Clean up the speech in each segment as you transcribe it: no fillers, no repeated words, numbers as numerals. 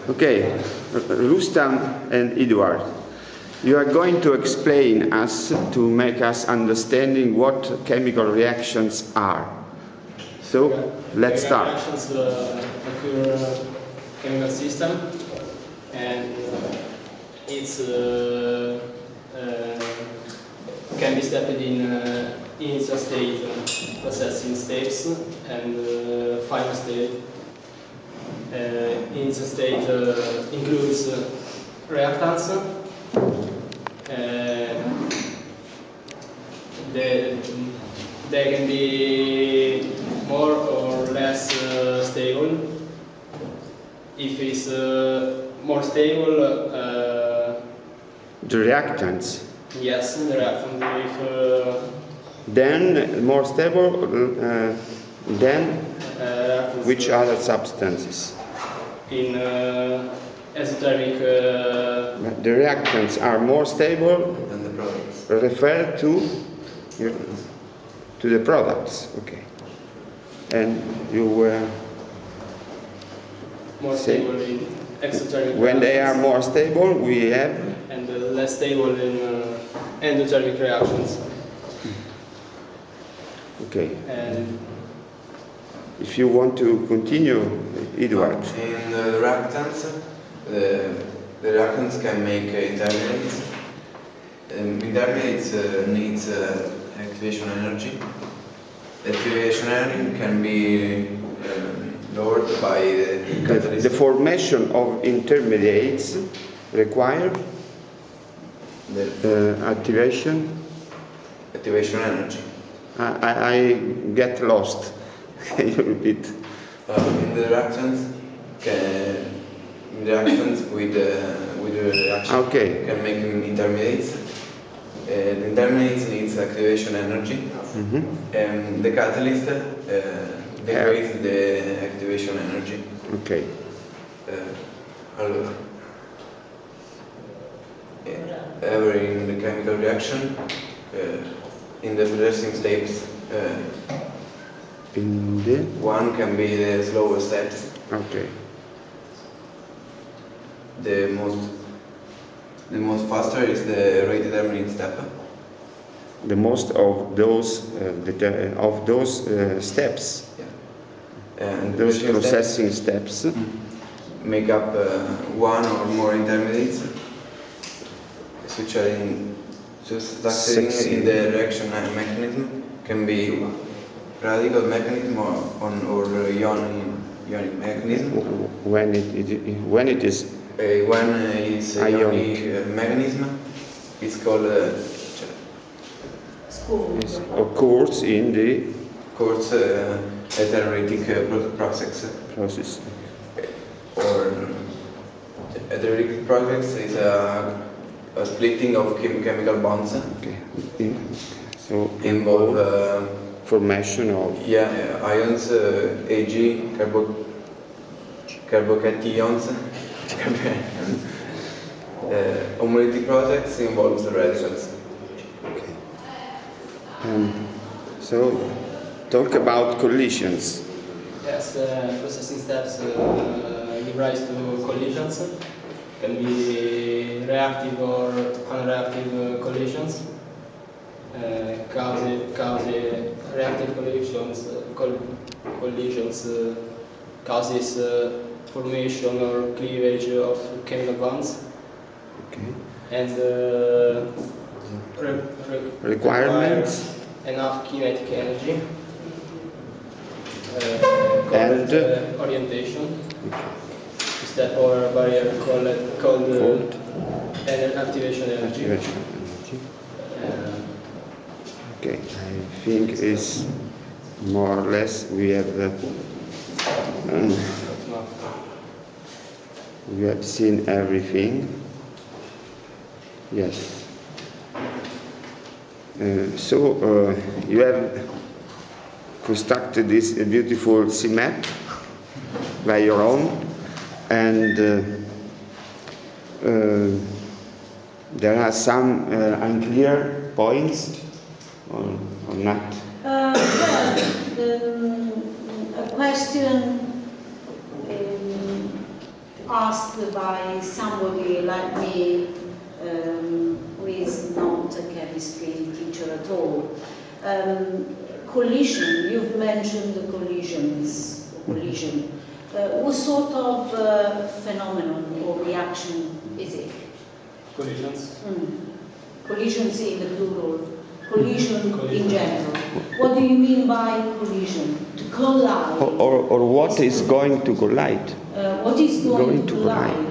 Okay, Rustam and Eduard, you are going to explain us to make us understanding what chemical reactions are. So let's start. Reactions occur chemical system, and it's can be stepped in initial state, processing steps, and final state. Initial state includes reactants. They can be more or less stable. If it's more stable, The reactants. yes, the reactant. If Then more stable, then which other substances? in exothermic, The reactants are more stable than the products. referred to the products. Okay. And you were more stable in exothermic. when they are more stable, we have and less stable in endothermic reactions. okay. And If you want to continue, Eduard. In the reactants, the reactants can make intermediates. Intermediates needs activation energy. Activation energy can be lowered by the catalyst. The formation of intermediates require activation energy. I get lost. Can you repeat? In the reactants with the reaction Okay. can make intermediates. The intermediates needs activation energy, and the catalyst decreases the activation energy. Okay. Allora, in the chemical reaction, in the processing steps, In the one can be the slowest steps. okay. The most faster is the rate determining step. The most of those steps, And those the processing steps, make up one or more intermediates, which are succeeding in the reaction mechanism. Can be radical mechanism or ionic mechanism. when it is When it's ionic mechanism, it's called occurs in the heterolytic process. Or heterolytic process is a splitting of chemical bonds. Okay. So Involve formation of ions, Ag, carbocations. Homolytic process involves the radicals. So talk about collisions. yes, processing steps give rise to collisions. Can be reactive or unreactive collisions. Cause reactive collisions causes formation or cleavage of chemical bonds. Okay. And Requirements require enough kinetic energy. And orientation. Step or barrier called activation energy. Okay, I think it's more or less we have seen everything. Yes. So you have constructed this beautiful CMAP by your own, and there are some unclear points or not. Well, a question asked by somebody like me, who is not a chemistry teacher at all. Collision, you've mentioned the collisions, collision. What sort of phenomenon or reaction is it? Collisions. Collisions in the plural, collision in general. What do you mean by collision? To collide. Or what is going to collide? What is going to collide?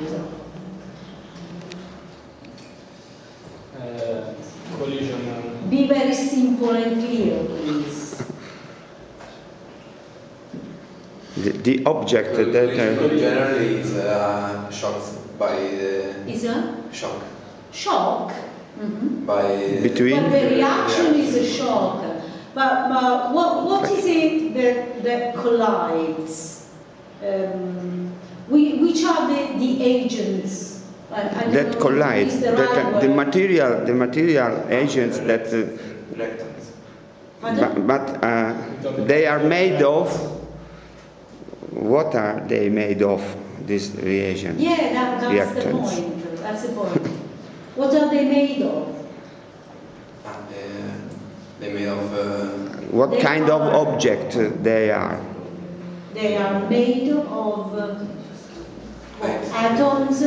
Collision. Be very simple and clear, please. The object that generally is shocked by the Is a shock. shock. By between But the reaction is a shock. But what is it that collides? Which are the agents? I don't that know collide, if it's the that right the word. material agents that reactants. but they are made of. What are they made of? These reagents? Yeah, that's the reactants. point. That's the point. What are they made of? They're made of. What They kind of are- object they are? They are made of atoms,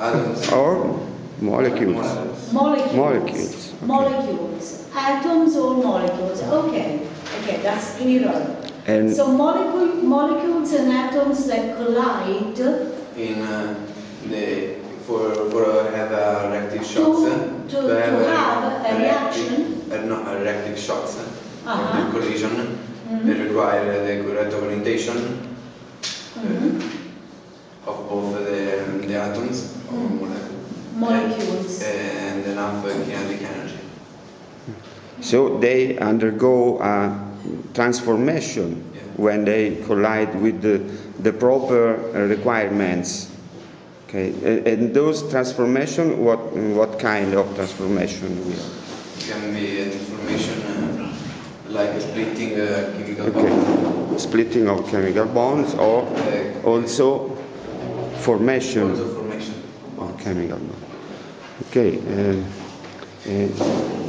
Atoms. Or molecules? molecules. Molecules. Atoms or molecules. Okay, that's clearer. And So molecules and atoms that collide In the for have a reactive shocks. to have a reaction. No, a reactive shocks. Uh-huh. The collision. They require the correct orientation of both the atoms or Molecules. and enough kinetic energy. so they undergo a transformation when they collide with the proper requirements. Okay, and those transformation, what kind of transformation? It can be a transformation like a splitting chemical bond. Okay, splitting of chemical bonds, or also formation Also formation. of chemical bonds. Okay.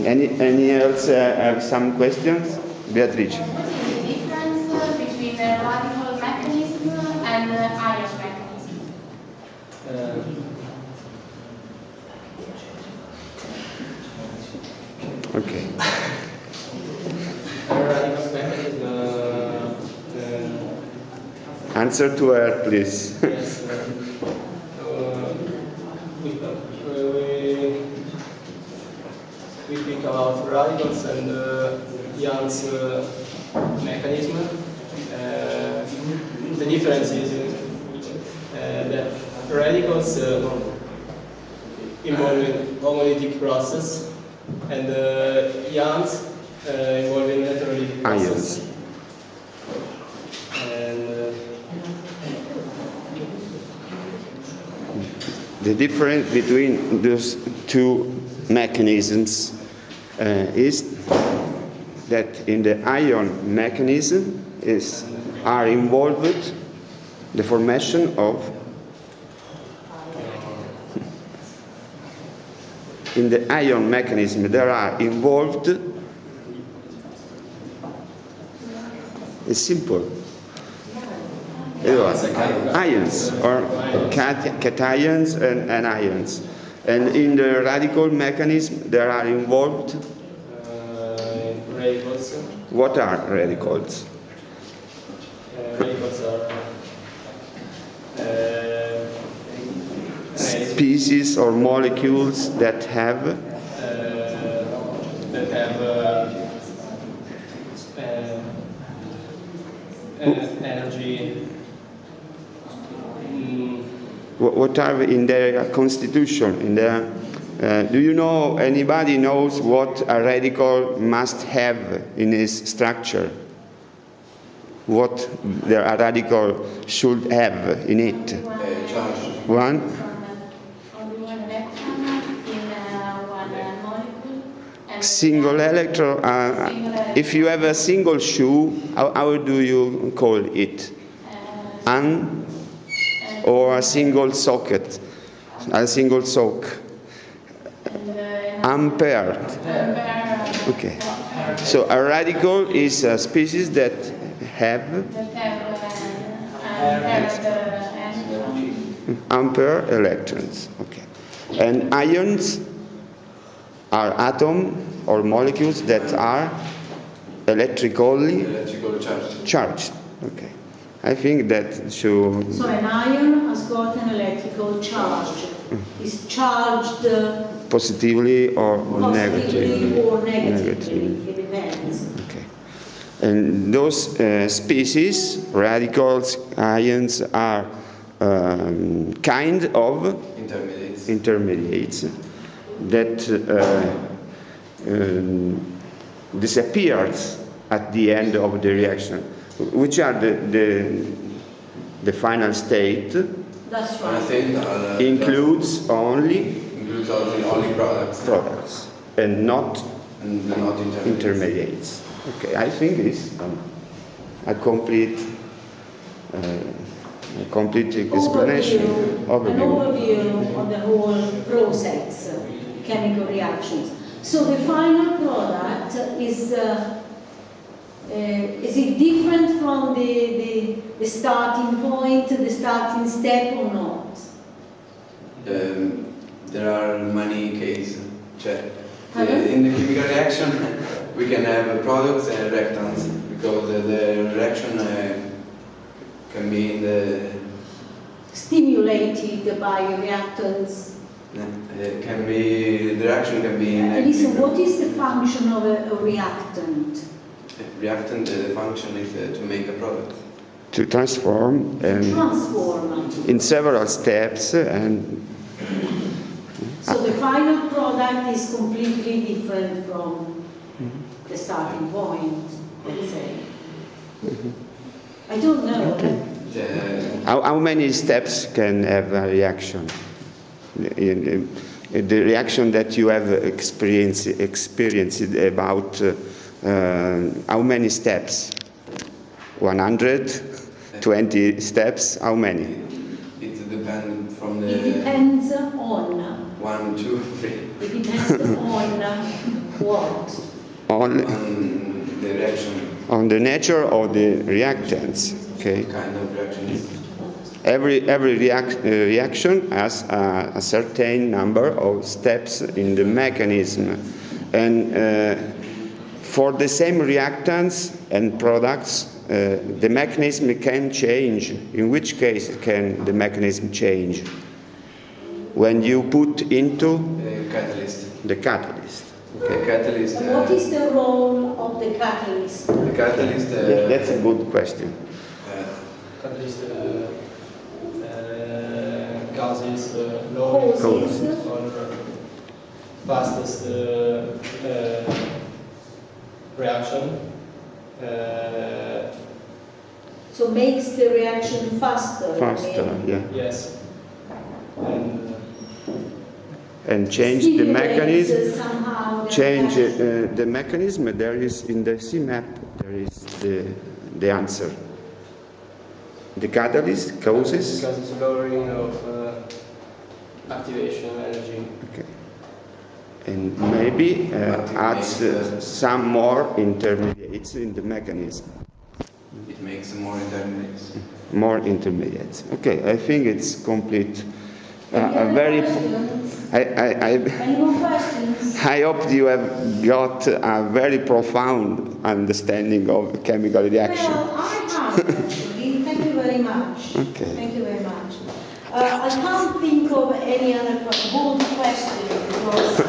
Any else have some questions? Beatrice. What is the difference between a radical mechanism and ion mechanism? Okay. Radical mechanism. Answer to her, please. Yes. We think about radicals and Young's mechanism. The difference is that radicals involve homolytic process, and Young's involve electrolytic process. Ions. And The difference between those two mechanisms is that in the ion mechanism are involved the formation of. In the ion mechanism, there are involved. It's simple. Ions, or cations and ions. And in the radical mechanism, there are involved. radicals. What are radicals? Radicals are Species or molecules that have. Energy. What are in their constitution? In their, do you know? Anybody knows what a radical must have in its structure? What a radical should have in it? Charge. One. Only one electron in one molecule. And Single electron. If you have a single shoe, how do you call it? An or a single socket, a single soak. Ampere. Okay. So a radical is a species that have ampere electrons. Okay. And ions are atoms or molecules that are electrically charged. Okay. I think that should. So an ion has got an electrical charge. It's charged Positively or negatively. or negatively. It depends. Okay. And those species, radicals, ions, are kind of intermediates that disappears at the end of the reaction, which are the final state. That's right. Includes only products and not intermediates. intermediates. Okay, I think it's a complete explanation. An overview of the whole process, chemical reactions. So the final product is it different from the starting point, the starting step, or not? There are many cases. Pardon? In the chemical reaction, we can have products and reactants because the reaction can be in the Stimulated by reactants. the reaction can be in. Listen, what is the function of a reactant? Reactant, the function is to make a product. To transform and Transform. in several steps and. So the final product is completely different from the starting point, let's say. I don't know. Okay. How many steps can have a reaction? The reaction that you have experienced about how many steps? 120 steps? How many? It depends from the. It depends on. 1, 2, 3. It depends on what? On the reaction. On the nature of the reactants. Okay. Kind of reactions. Every reaction has a certain number of steps in the mechanism, and for the same reactants and products, the mechanism can change. In which case can the mechanism change? When you put into the catalyst. Okay. The catalyst. What is the role of the catalyst? The catalyst. That's a good question. Catalyst causes lowest or fastest reaction. So makes the reaction faster. Faster, yeah. Yes. And change the mechanism. Somehow Change the mechanism. There is in the CMAP. There is the answer. The catalyst causes. Causes lowering of activation energy. Okay. And maybe adds some more intermediates in the mechanism. It makes more intermediates. More intermediates. Okay, I think it's complete. A very. Any more questions? I hope you have got a very profound understanding of chemical reaction. Well, I have actually. Thank you very much. Okay. Thank you very much. I can't think of any other bold question because